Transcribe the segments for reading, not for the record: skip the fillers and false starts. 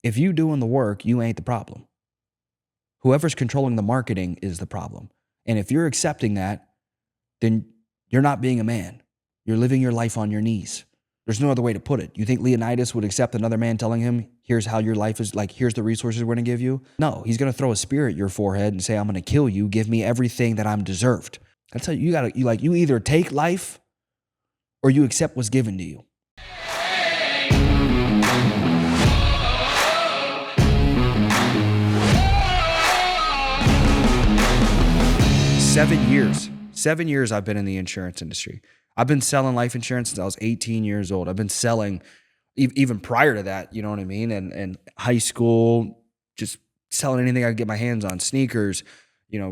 If you doing the work, you ain't the problem. Whoever's controlling the marketing is the problem. And if you're accepting that, then you're not being a man. You're living your life on your knees. There's no other way to put it. You think Leonidas would accept another man telling him, here's how your life is, like, here's the resources we're going to give you? No, he's going to throw a spear at your forehead and say, I'm going to kill you. Give me everything that I'm deserved. That's how you either take life or you accept what's given to you. Seven years I've been in the insurance industry. I've been selling life insurance since I was 18 years old. I've been selling even prior to that, you know what I mean? And high school, just selling anything I could get my hands on, sneakers,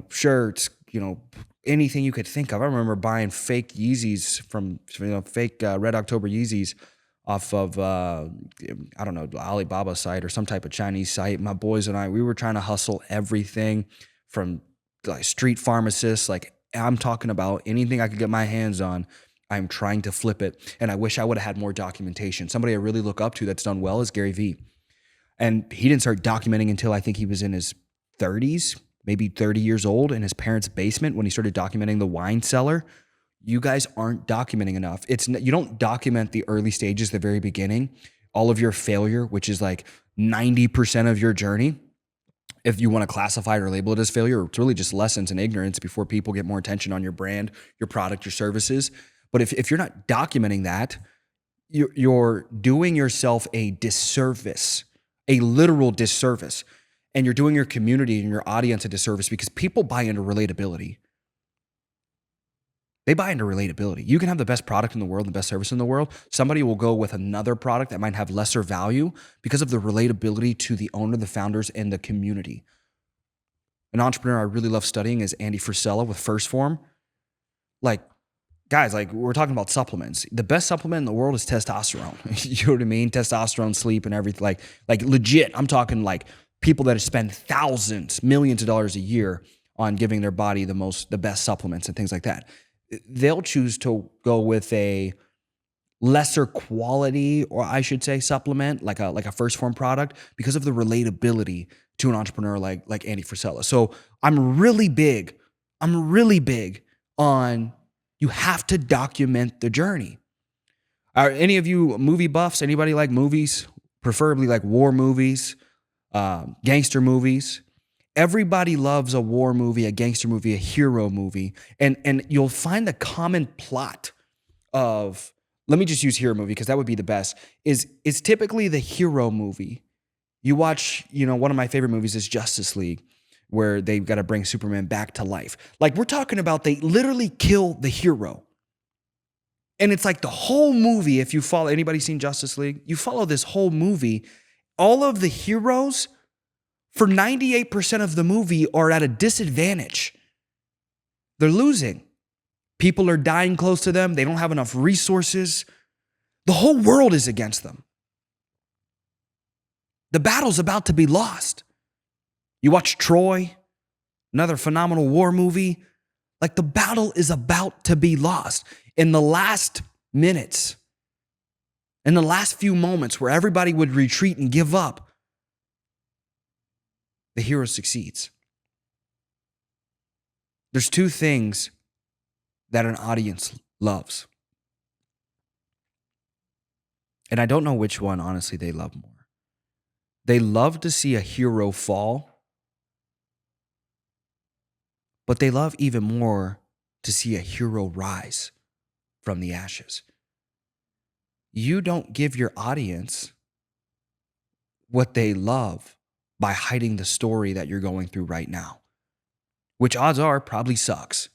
shirts, anything you could think of. I remember buying fake Yeezys from, fake Red October Yeezys off of, I don't know, Alibaba site or some type of Chinese site. My boys and I, we were trying to hustle everything from like street pharmacists. Like, I'm talking about anything I could get my hands on. I'm trying to flip it. And I wish I would have had more documentation. Somebody I really look up to that's done well is Gary Vee. And he didn't start documenting until I think he was in his 30s, maybe 30 years old, in his parents' basement when he started documenting the wine cellar. You guys aren't documenting enough. You don't document the early stages, the very beginning, all of your failure, which is like 90% of your journey. If you want to classify it or label it as failure, it's really just lessons and ignorance before people get more attention on your brand, your product, your services. But if you're not documenting that, you're doing yourself a disservice, a literal disservice. And you're doing your community and your audience a disservice because people buy into relatability. They buy into relatability. You can have the best product in the world, the best service in the world. Somebody will go with another product that might have lesser value because of the relatability to the owner, the founders, and the community. An entrepreneur I really love studying is Andy Frisella with First Form. Like, guys, like, we're talking about supplements. The best supplement in the world is testosterone. You know what I mean? Testosterone, sleep, and everything. Like legit, I'm talking like people that spend thousands, millions of dollars a year on giving their body the best supplements and things like that. They'll choose to go with a lesser quality, or I should say supplement, like a First Form product, because of the relatability to an entrepreneur like Andy Frisella. So I'm really big on, you have to document the journey. Are any of you movie buffs? Anybody like movies? Preferably like war movies, gangster movies. Everybody loves a war movie, a gangster movie, a hero movie. And you'll find the common plot of, let me just use hero movie because that would be the best, is typically the hero movie. You watch, one of my favorite movies is Justice League, where they've got to bring Superman back to life. Like, we're talking about, they literally kill the hero. And it's like the whole movie, if you follow, anybody seen Justice League? You follow this whole movie, all of the heroes, for 98% of the movie, are at a disadvantage. They're losing. People are dying close to them. They don't have enough resources. The whole world is against them. The battle's about to be lost. You watch Troy, another phenomenal war movie. Like, the battle is about to be lost. In the last minutes, in the last few moments where everybody would retreat and give up, the hero succeeds. There's two things that an audience loves. And I don't know which one, honestly, they love more. They love to see a hero fall, but they love even more to see a hero rise from the ashes. You don't give your audience what they love by hiding the story that you're going through right now, which odds are probably sucks.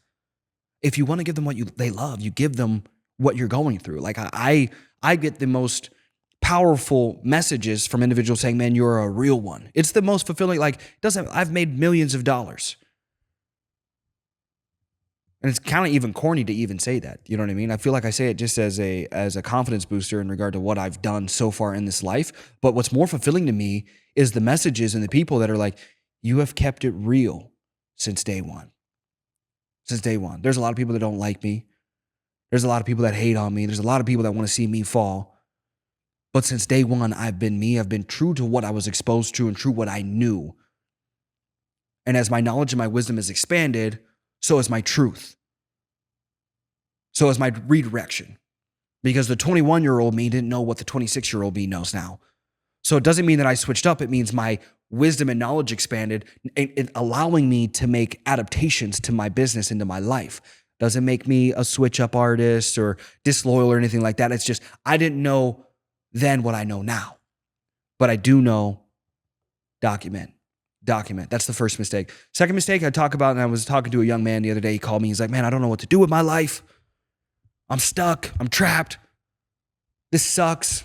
If you want to give them what they love, you give them what you're going through. Like, I get the most powerful messages from individuals saying, man, you're a real one. It's the most fulfilling. Like, I've made millions of dollars. And it's kind of even corny to even say that. You know what I mean? I feel like I say it just as a confidence booster in regard to what I've done so far in this life. But what's more fulfilling to me is the messages and the people that are like, you have kept it real since day one. Since day one. There's a lot of people that don't like me. There's a lot of people that hate on me. There's a lot of people that want to see me fall. But since day one, I've been me. I've been true to what I was exposed to and true what I knew. And as my knowledge and my wisdom has expanded, so has my truth. So has my redirection. Because the 21-year-old me didn't know what the 26-year-old me knows now. So it doesn't mean that I switched up. It means my wisdom and knowledge expanded, allowing me to make adaptations to my business and to my life. Doesn't make me a switch up artist or disloyal or anything like that. It's just I didn't know then what I know now. But I do know document. That's the first mistake. Second mistake I talk about, and I was talking to a young man the other day. He called me. He's like, man, I don't know what to do with my life. I'm stuck. I'm trapped. This sucks.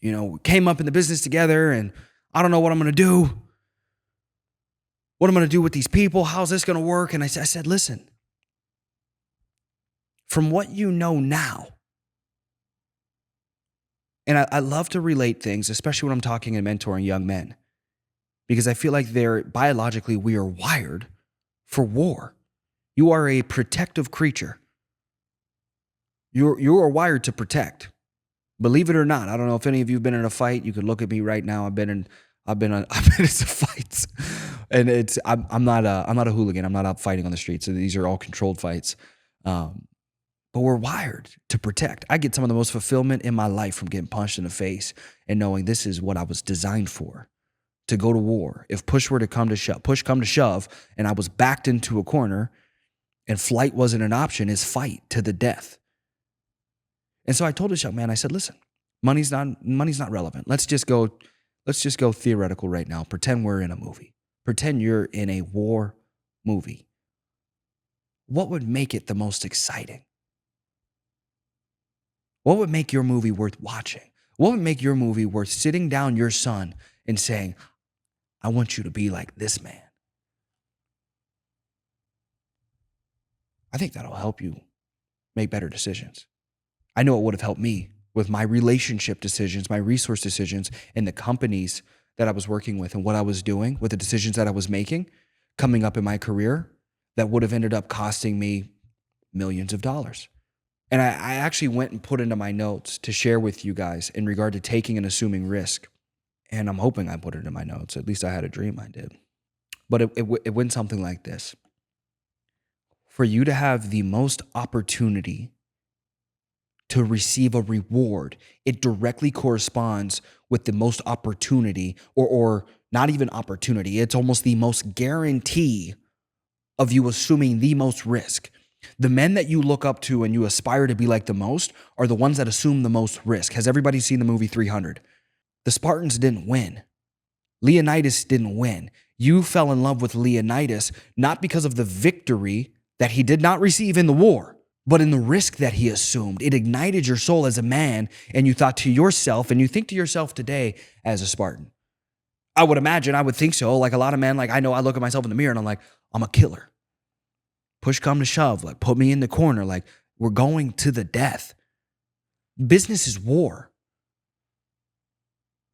You know, we came up in the business together and I don't know what I'm going to do. What I'm going to do with these people. How's this going to work? And I said, listen, from what you know now, and I love to relate things, especially when I'm talking and mentoring young men, because I feel like biologically, we are wired for war. You are a protective creature. You are wired to protect. Believe it or not, I don't know if any of you have been in a fight. You could look at me right now. I've been in some fights, and I'm not a hooligan. I'm not out fighting on the streets. So these are all controlled fights. But we're wired to protect. I get some of the most fulfillment in my life from getting punched in the face and knowing this is what I was designed for, to go to war. If push come to shove, and I was backed into a corner, and flight wasn't an option, is fight to the death. And so I told this young man, I said, listen, money's not relevant. Let's just go theoretical right now. Pretend we're in a movie. Pretend you're in a war movie. What would make it the most exciting? What would make your movie worth watching? What would make your movie worth sitting down your son and saying, I want you to be like this man? I think that'll help you make better decisions. I know it would have helped me with my relationship decisions, my resource decisions, and the companies that I was working with and what I was doing with the decisions that I was making coming up in my career that would have ended up costing me millions of dollars. And I actually went and put into my notes to share with you guys in regard to taking and assuming risk. And I'm hoping I put it in my notes. At least I had a dream I did. But it went something like this. For you to have the most opportunity to receive a reward, it directly corresponds with the most opportunity, or not even opportunity. It's almost the most guarantee of you assuming the most risk. The men that you look up to and you aspire to be like the most are the ones that assume the most risk. Has everybody seen the movie 300? The Spartans didn't win. Leonidas didn't win. You fell in love with Leonidas not because of the victory that he did not receive in the war, but in the risk that he assumed. It ignited your soul as a man, and you thought to yourself, and you think to yourself today as a Spartan. I would think so. Like a lot of men, like I know I look at myself in the mirror and I'm like, I'm a killer. Push come to shove, like put me in the corner, like we're going to the death. Business is war.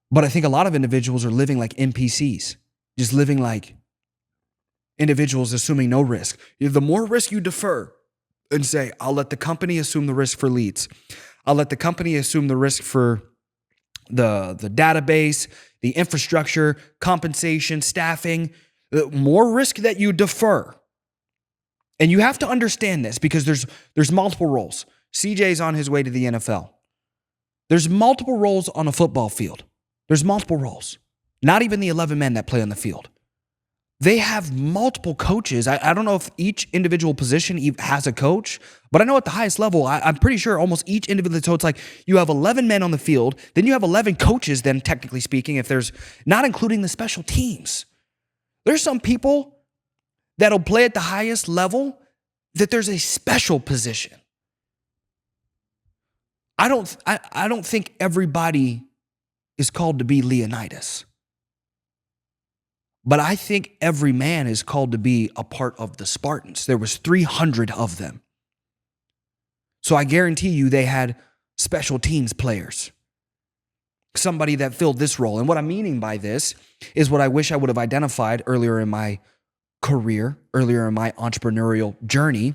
But I think a lot of individuals are living like NPCs, just living like individuals assuming no risk. The more risk you defer and say, I'll let the company assume the risk for leads. I'll let the company assume the risk for the database, the infrastructure, compensation, staffing, the more risk that you defer. And you have to understand this because there's multiple roles. CJ's on his way to the NFL. There's multiple roles on a football field. There's multiple roles. Not even the 11 men that play on the field. They have multiple coaches. I don't know if each individual position has a coach, but I know at the highest level, I'm pretty sure almost each individual, so it's like you have 11 men on the field, then you have 11 coaches, then technically speaking, if there's not including the special teams. There's some people that'll play at the highest level that there's a special position. I don't think everybody is called to be Leonidas. But I think every man is called to be a part of the Spartans. There was 300 of them. So I guarantee you they had special teams players. Somebody that filled this role. And what I'm meaning by this is what I wish I would have identified earlier in my career, earlier in my entrepreneurial journey,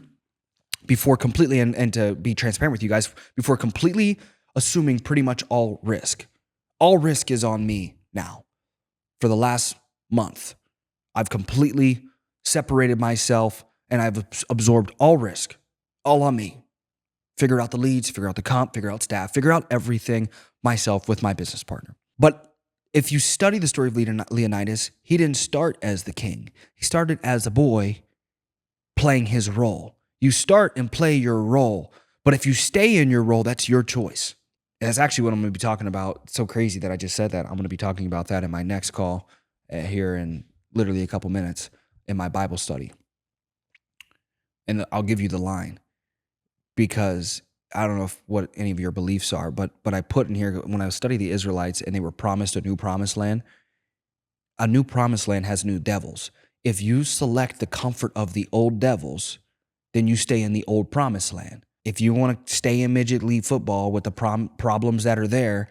before completely, and to be transparent with you guys, before completely assuming pretty much all risk. All risk is on me now. For the last month, I've completely separated myself and I've absorbed all risk, all on me. Figure out the leads, figure out the comp, figure out staff, figure out everything myself with my business partner. But if you study the story of Leonidas, he didn't start as the king. He started as a boy playing his role. You start and play your role, but if you stay in your role, that's your choice. And that's actually what I'm going to be talking about. It's so crazy that I just said that. I'm going to be talking about that in my next call here in literally a couple minutes in my Bible study. And I'll give you the line because I don't know what any of your beliefs are, but I put in here when I studied the Israelites and they were promised a new promised land has new devils. If you select the comfort of the old devils, then you stay in the old promised land. If you want to stay in midget league football with the problems that are there,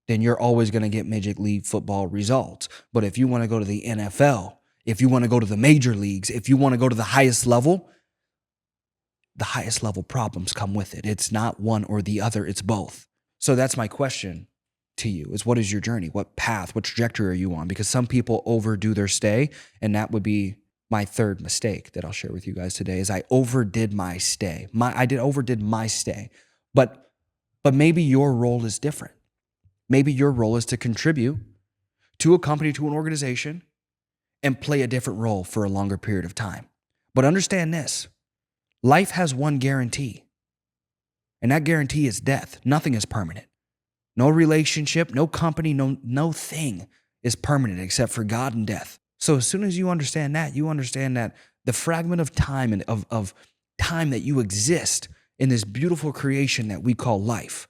then you're always going to get midget league football results. But if you want to go to the NFL, if you want to go to the major leagues, if you want to go to the highest level problems come with it. It's not one or the other, it's both. So that's my question to you is what is your journey? What path, what trajectory are you on? Because some people overdo their stay, and that would be my third mistake that I'll share with you guys today is I overdid my stay. I overdid my stay. But maybe your role is different. Maybe your role is to contribute to a company, to an organization, and play a different role for a longer period of time. But understand this. Life has one guarantee, and that guarantee is death. Nothing is permanent. No relationship, no company, no thing is permanent except for God and death. So as soon as you understand that the fragment of time and of time that you exist in this beautiful creation that we call life,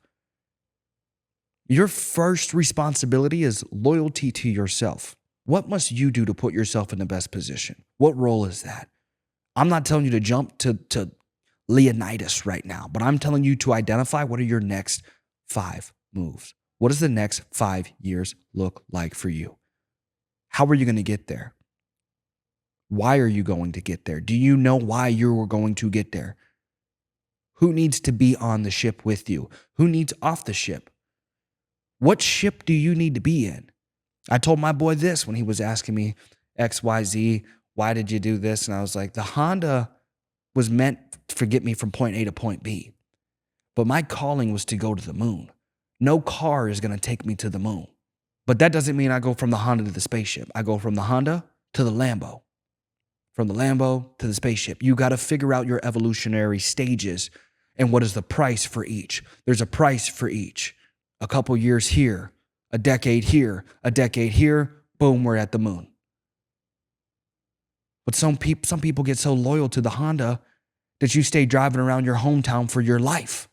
your first responsibility is loyalty to yourself. What must you do to put yourself in the best position? What role is that? I'm not telling you to jump to Leonidas right now, but I'm telling you to identify what are your next 5 moves. What does the next 5 years look like for you? How are you going to get there? Why are you going to get there? Do you know why you're going to get there? Who needs to be on the ship with you? Who needs off the ship? What ship do you need to be in? I told my boy this when he was asking me XYZ, why did you do this? And I was like, the Honda was meant to get me from point A to point B. But my calling was to go to the moon. No car is going to take me to the moon. But that doesn't mean I go from the Honda to the spaceship. I go from the Honda to the Lambo. From the Lambo to the spaceship. You got to figure out your evolutionary stages and what is the price for each. There's a price for each. A couple years here, a decade here, boom, we're at the moon. But some people get so loyal to the Honda that you stay driving around your hometown for your life,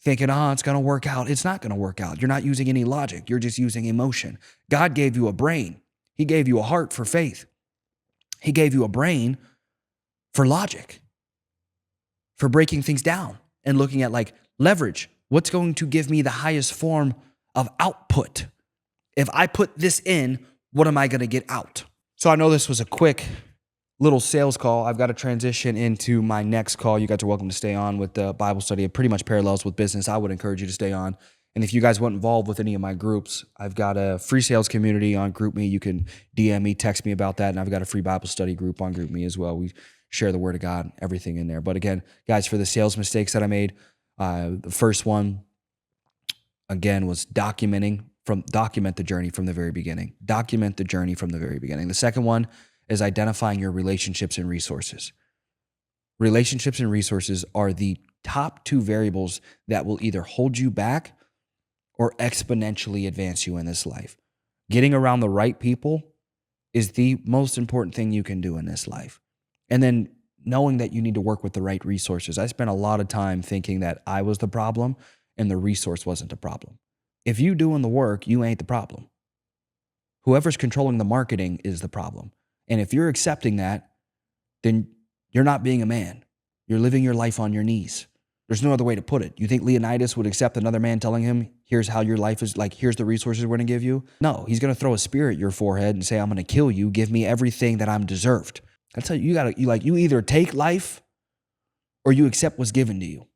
thinking, it's going to work out. It's not going to work out. You're not using any logic. You're just using emotion. God gave you a brain. He gave you a heart for faith. He gave you a brain for logic, for breaking things down and looking at like leverage. What's going to give me the highest form of output? If I put this in, what am I going to get out? So I know this was a quick little sales call. I've got to transition into my next call. You guys are welcome to stay on with the Bible study. It pretty much parallels with business. I would encourage you to stay on. And if you guys weren't involved with any of my groups, I've got a free sales community on GroupMe. You can DM me, text me about that. And I've got a free Bible study group on GroupMe as well. We share the word of God, everything in there. But again, guys, for the sales mistakes that I made, the first one, again, was document the journey from the very beginning. Document the journey from the very beginning. The second one is identifying your relationships and resources. Relationships and resources are the top 2 variables that will either hold you back or exponentially advance you in this life. Getting around the right people is the most important thing you can do in this life. And then knowing that you need to work with the right resources. I spent a lot of time thinking that I was the problem and the resource wasn't the problem. If you doing the work, you ain't the problem. Whoever's controlling the marketing is the problem. And if you're accepting that, then you're not being a man. You're living your life on your knees. There's no other way to put it. You think Leonidas would accept another man telling him, here's how your life is, like, here's the resources we're going to give you? No, he's going to throw a spear at your forehead and say, I'm going to kill you. Give me everything that I'm deserved. That's how you either take life or you accept what's given to you.